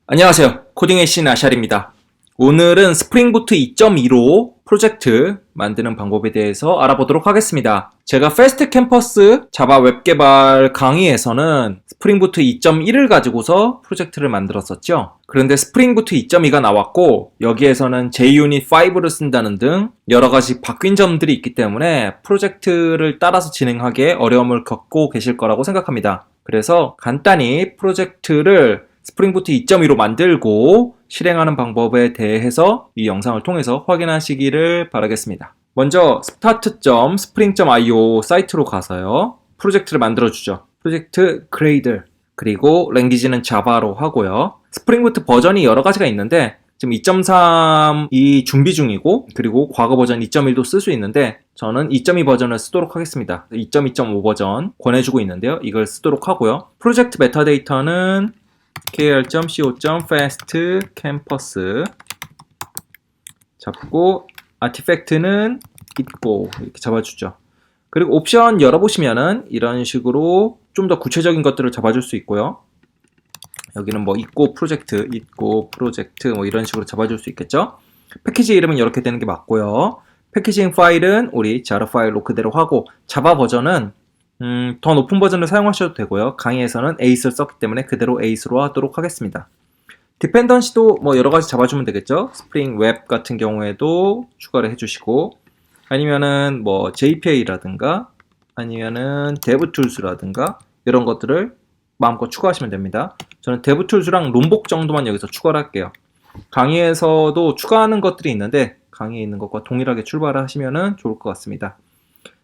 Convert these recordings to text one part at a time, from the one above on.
안녕하세요. 코딩의 신 아샬입니다. 오늘은 스프링부트 2.2로 프로젝트 만드는 방법에 대해서 알아보도록 하겠습니다. 제가 패스트 캠퍼스 자바 웹 개발 강의에서는 스프링부트 2.1을 가지고서 프로젝트를 만들었었죠. 그런데 스프링부트 2.2가 나왔고 여기에서는 JUnit 5를 쓴다는 등 여러 가지 바뀐 점들이 있기 때문에 프로젝트를 따라서 진행하기에 어려움을 겪고 계실 거라고 생각합니다. 그래서 간단히 프로젝트를 스프링부트 2.2로 만들고 실행하는 방법에 대해서 이 영상을 통해서 확인하시기를 바라겠습니다. 먼저 start.spring.io 사이트로 가서요. 프로젝트를 만들어주죠. 프로젝트 Gradle 그리고 랭귀지는 자바로 하고요. 스프링부트 버전이 여러 가지가 있는데 지금 2.3이 준비 중이고 그리고 과거 버전 2.1도 쓸 수 있는데 저는 2.2 버전을 쓰도록 하겠습니다. 2.2.5 버전 권해주고 있는데요. 이걸 쓰도록 하고요. 프로젝트 메타데이터는 kr.co.fastcampus 잡고 아티팩트는 있고 이렇게 잡아주죠. 그리고 옵션 열어보시면은 이런 식으로 좀 더 구체적인 것들을 잡아줄 수 있고요. 여기는 뭐 있고 프로젝트 뭐 이런 식으로 잡아줄 수 있겠죠. 패키지 이름은 이렇게 되는 게 맞고요. 패키징 파일은 우리 자르 파일로 그대로 하고 자바 버전은 더 높은 버전을 사용하셔도 되고요. 강의에서는 에잇을 썼기 때문에 그대로 에잇으로 하도록 하겠습니다. 디펜던시도 뭐 여러 가지 잡아주면 되겠죠. 스프링 웹 같은 경우에도 추가를 해주시고 아니면은 뭐 JPA라든가 아니면은 데브툴스라든가 이런 것들을 마음껏 추가하시면 됩니다. 저는 데브툴스랑 롬복 정도만 여기서 추가를 할게요. 강의에서도 추가하는 것들이 있는데 강의에 있는 것과 동일하게 출발을 하시면 좋을 것 같습니다.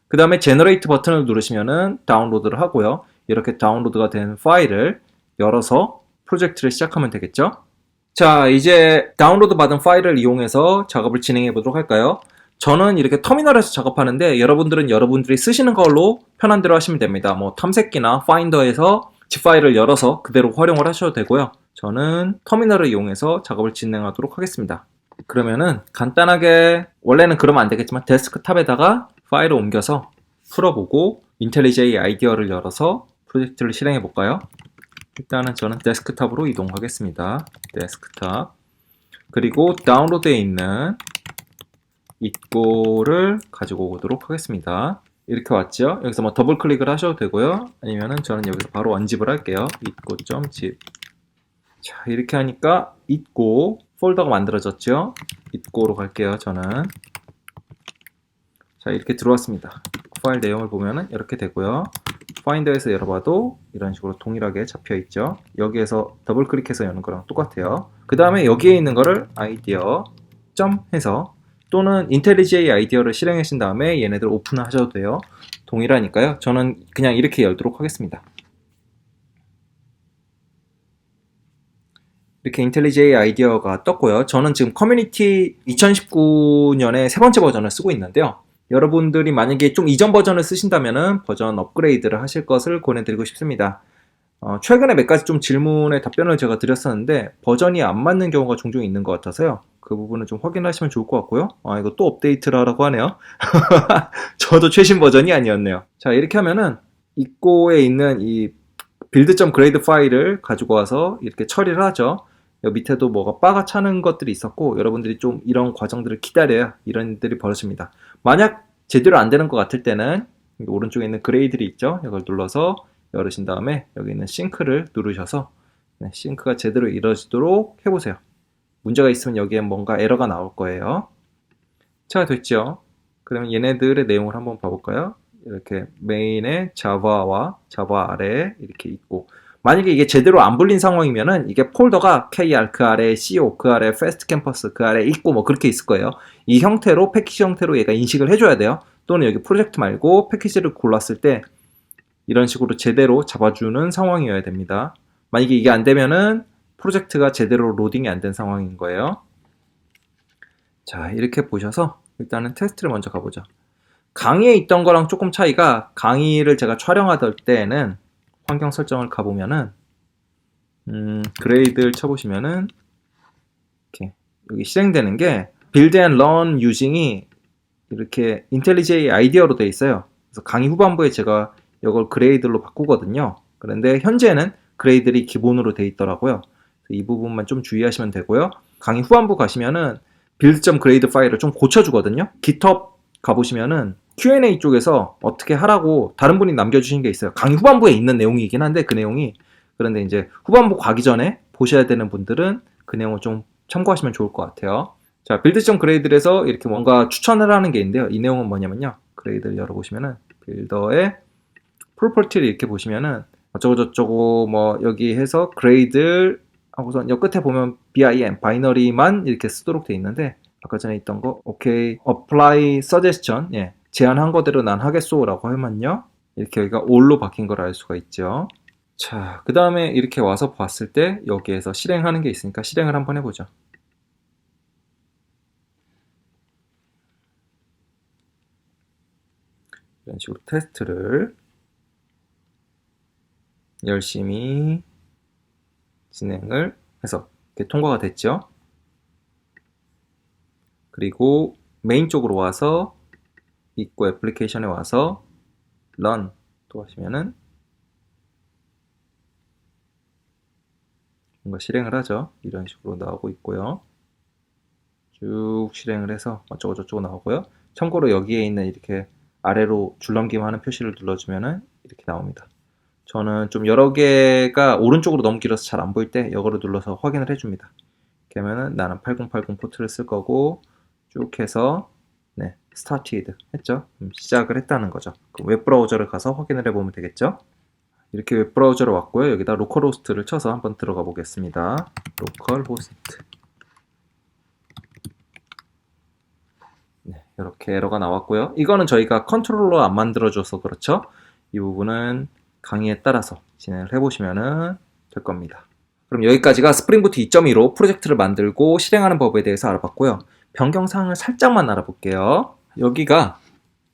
그 다음에 제너레이트 버튼을 누르시면은 다운로드를 하고요. 이렇게 다운로드가 된 파일을 열어서 프로젝트를 시작하면 되겠죠. 자, 이제 다운로드 받은 파일을 이용해서 작업을 진행해 보도록 할까요? 저는 이렇게 터미널에서 작업하는데 여러분들은 여러분들이 쓰시는 걸로 편한 대로 하시면 됩니다. 뭐 탐색기나 파인더에서 zip 파일을 열어서 그대로 활용을 하셔도 되고요. 저는 터미널을 이용해서 작업을 진행하도록 하겠습니다. 그러면은 간단하게 원래는 그러면 안 되겠지만 데스크탑에다가 파일을 옮겨서 풀어보고 인텔리J 아이디어를 열어서 프로젝트를 실행해 볼까요? 일단은 저는 데스크탑으로 이동하겠습니다. 데스크탑 그리고 다운로드에 있는 it고를 가지고 오도록 하겠습니다. 이렇게 왔죠? 여기서 뭐 더블 클릭을 하셔도 되고요. 아니면은 저는 여기서 바로 언집을 할게요. itgo.zip 자, 이렇게 하니까 itgo 폴더가 만들어졌죠? itgo로 갈게요. 저는 자, 이렇게 들어왔습니다. 파일 내용을 보면은 이렇게 되고요. 파인더에서 열어봐도 이런 식으로 동일하게 잡혀 있죠. 여기에서 더블 클릭해서 여는 거랑 똑같아요. 그 다음에 여기에 있는 거를 아이디어 점 해서 또는 인텔리J 아이디어를 실행하신 다음에 얘네들 오픈을 하셔도 돼요. 동일하니까요. 저는 그냥 이렇게 열도록 하겠습니다. 이렇게 인텔리J 아이디어가 떴고요. 저는 지금 커뮤니티 2019년에 세 번째 버전을 쓰고 있는데요. 여러분들이 만약에 좀 이전 버전을 쓰신다면 버전 업그레이드를 하실 것을 권해드리고 싶습니다. 최근에 몇 가지 좀 질문에 답변을 제가 드렸었는데 버전이 안 맞는 경우가 종종 있는 것 같아서요. 그 부분은 좀 확인하시면 좋을 것 같고요. 이거 또 업데이트를 하라고 하네요. 저도 최신 버전이 아니었네요. 자, 이렇게 하면은 it고에 있는 이 build.grade 파일을 가지고 와서 이렇게 처리를 하죠. 여기 밑에도 뭐가 바가 차는 것들이 있었고 여러분들이 좀 이런 과정들을 기다려야 이런 일들이 벌어집니다. 만약 제대로 안 되는 것 같을 때는 오른쪽에 있는 그레이드를 있죠. 이걸 눌러서 열으신 다음에 여기 있는 싱크를 누르셔서 싱크가 제대로 이루어지도록 해보세요. 문제가 있으면 여기에 뭔가 에러가 나올 거예요. 자, 됐죠? 그러면 얘네들의 내용을 한번 봐볼까요? 이렇게 메인에 자바와 자바 아래에 이렇게 있고 만약에 이게 제대로 안 불린 상황이면은 이게 폴더가 kr 그 아래 co 그 아래 fast campus 그 아래 있고 뭐 그렇게 있을 거예요. 이 형태로 패키지 형태로 얘가 인식을 해줘야 돼요. 또는 여기 프로젝트 말고 패키지를 골랐을 때 이런 식으로 제대로 잡아주는 상황이어야 됩니다. 만약에 이게 안 되면은 프로젝트가 제대로 로딩이 안 된 상황인 거예요. 자, 이렇게 보셔서 일단은 테스트를 먼저 가보죠. 강의에 있던 거랑 조금 차이가 강의를 제가 촬영하던 때는 환경 설정을 가보면은 그레이드를 쳐보시면은 이렇게 여기 실행되는 게 build and run using이 이렇게 인텔리J 아이디어로 되어 있어요. 그래서 강의 후반부에 제가 이걸 그레이드로 바꾸거든요. 그런데 현재는 그레이들이 기본으로 되어 있더라고요. 이 부분만 좀 주의하시면 되고요. 강의 후반부 가시면은 build.grade 파일을 좀 고쳐주거든요. GitHub 가보시면은 Q&A 쪽에서 어떻게 하라고 다른 분이 남겨주신 게 있어요. 강의 후반부에 있는 내용이긴 한데 그 내용이, 그런데 이제 후반부 가기 전에 보셔야 되는 분들은 그 내용을 좀 참고하시면 좋을 것 같아요. 자, build.grade에서 이렇게 뭔가 추천을 하는 게 있는데요. 이 내용은 뭐냐면요. 그레이드를 열어보시면은 빌더의 프로퍼티를 이렇게 보시면은 어쩌고저쩌고 뭐 여기 해서 그레이드 하고선 여 끝에 보면 BIN, 바이너리만 이렇게 쓰도록 돼 있는데, 아까 전에 있던 거 오케이 apply suggestion, 예, 제안한 거대로 난 하겠소 라고 하면요 이렇게 여기가 all로 바뀐 걸 알 수가 있죠. 자, 그 다음에 이렇게 와서 봤을 때 여기에서 실행하는 게 있으니까 실행을 한번 해보죠. 이런 식으로 테스트를 열심히 진행을 해서 이렇게 통과가 됐죠. 그리고 메인 쪽으로 와서 있고 애플리케이션에 와서 run 또 하시면은 뭔가 실행을 하죠. 이런 식으로 나오고 있고요. 쭉 실행을 해서 어쩌고저쩌고 나오고요. 참고로 여기에 있는 이렇게 아래로 줄넘기만 하는 표시를 눌러주면은 이렇게 나옵니다. 저는 좀 여러 개가 오른쪽으로 너무 길어서 잘 안 보일 때 이거를 눌러서 확인을 해줍니다. 이렇게 하면은 나는 8080 포트를 쓸 거고 쭉 해서 네, started 했죠. 시작을 했다는 거죠. 웹브라우저를 가서 확인을 해보면 되겠죠. 이렇게 웹브라우저로 왔고요. 여기다 로컬호스트를 쳐서 한번 들어가 보겠습니다. 로컬호스트. 네, 이렇게 에러가 나왔고요. 이거는 저희가 컨트롤러 안 만들어줘서 그렇죠. 이 부분은 강의에 따라서 진행을 해보시면 될 겁니다. 그럼 여기까지가 스프링부트 2.2로 프로젝트를 만들고 실행하는 법에 대해서 알아봤고요. 변경사항을 살짝만 알아볼게요. 여기가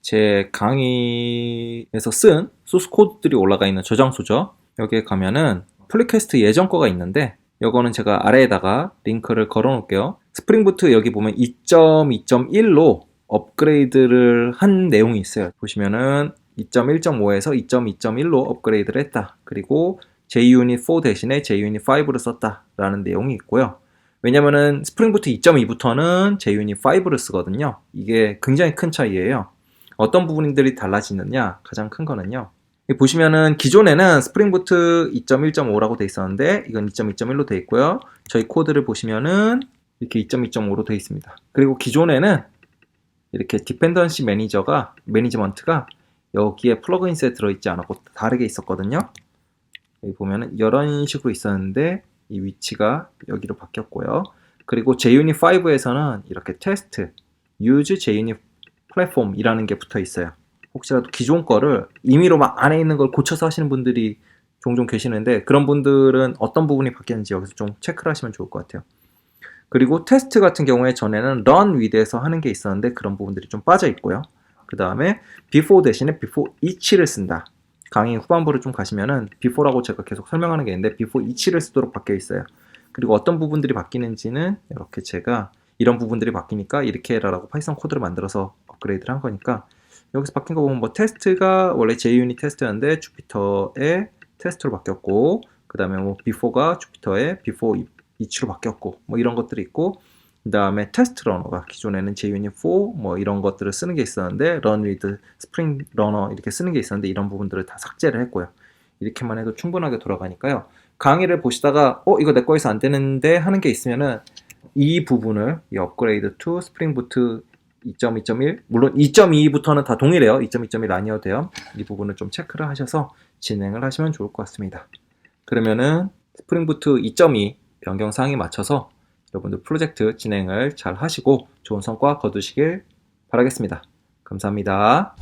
제 강의에서 쓴 소스 코드들이 올라가 있는 저장소죠. 여기에 가면은 플리캐스트 예전 거가 있는데 이거는 제가 아래에다가 링크를 걸어 놓을게요. 스프링부트 여기 보면 2.2.1로 업그레이드를 한 내용이 있어요. 보시면은 2.1.5에서 2.2.1로 업그레이드를 했다. 그리고 JUnit 4 대신에 JUnit 5를 썼다 라는 내용이 있고요. 왜냐면은 스프링부트 2.2부터는 JUnit 5를 쓰거든요. 이게 굉장히 큰 차이예요. 어떤 부분들이 달라지느냐, 가장 큰 거는요. 보시면은 기존에는 스프링부트 2.1.5라고 돼 있었는데 이건 2.2.1로 돼 있고요. 저희 코드를 보시면은 이렇게 2.2.5로 돼 있습니다. 그리고 기존에는 이렇게 디펜던시 매니지먼트가 여기에 플러그인스에 들어있지 않았고 다르게 있었거든요. 여기 보면은 이런 식으로 있었는데 이 위치가 여기로 바뀌었고요. 그리고 JUnit 5에서는 이렇게 테스트, use JUnit 플랫폼 이라는 게 붙어 있어요. 혹시라도 기존 거를 임의로 막 안에 있는 걸 고쳐서 하시는 분들이 종종 계시는데 그런 분들은 어떤 부분이 바뀌었는지 여기서 좀 체크를 하시면 좋을 것 같아요. 그리고 테스트 같은 경우에 전에는 run with에서 하는 게 있었는데 그런 부분들이 좀 빠져 있고요. 그 다음에 before 대신에 before each를 쓴다. 강의 후반부를 좀 가시면은 before라고 제가 계속 설명하는 게 있는데 before each를 쓰도록 바뀌어 있어요. 그리고 어떤 부분들이 바뀌는지는 이렇게 제가 이런 부분들이 바뀌니까 이렇게 해라라고 파이썬 코드를 만들어서 업그레이드를 한 거니까 여기서 바뀐 거 보면 뭐 테스트가 원래 JUnit 테스트였는데 주피터의 테스트로 바뀌었고 그 다음에 뭐 before가 주피터의 before each로 바뀌었고 뭐 이런 것들이 있고 그 다음에 테스트 러너가 기존에는 JUnit 4 뭐 이런 것들을 쓰는 게 있었는데 run with spring runner 이렇게 쓰는 게 있었는데 이런 부분들을 다 삭제를 했고요. 이렇게만 해도 충분하게 돌아가니까요. 강의를 보시다가 이거 내 거에서 안 되는데 하는 게 있으면은 이 부분을 이 업그레이드 to 스프링부트 2.2.1 물론 2.2부터는 다 동일해요. 2.2.1 아니어도 돼요. 이 부분을 좀 체크를 하셔서 진행을 하시면 좋을 것 같습니다. 그러면은 스프링부트 2.2 변경사항에 맞춰서 여러분들 프로젝트 진행을 잘 하시고 좋은 성과 거두시길 바라겠습니다. 감사합니다.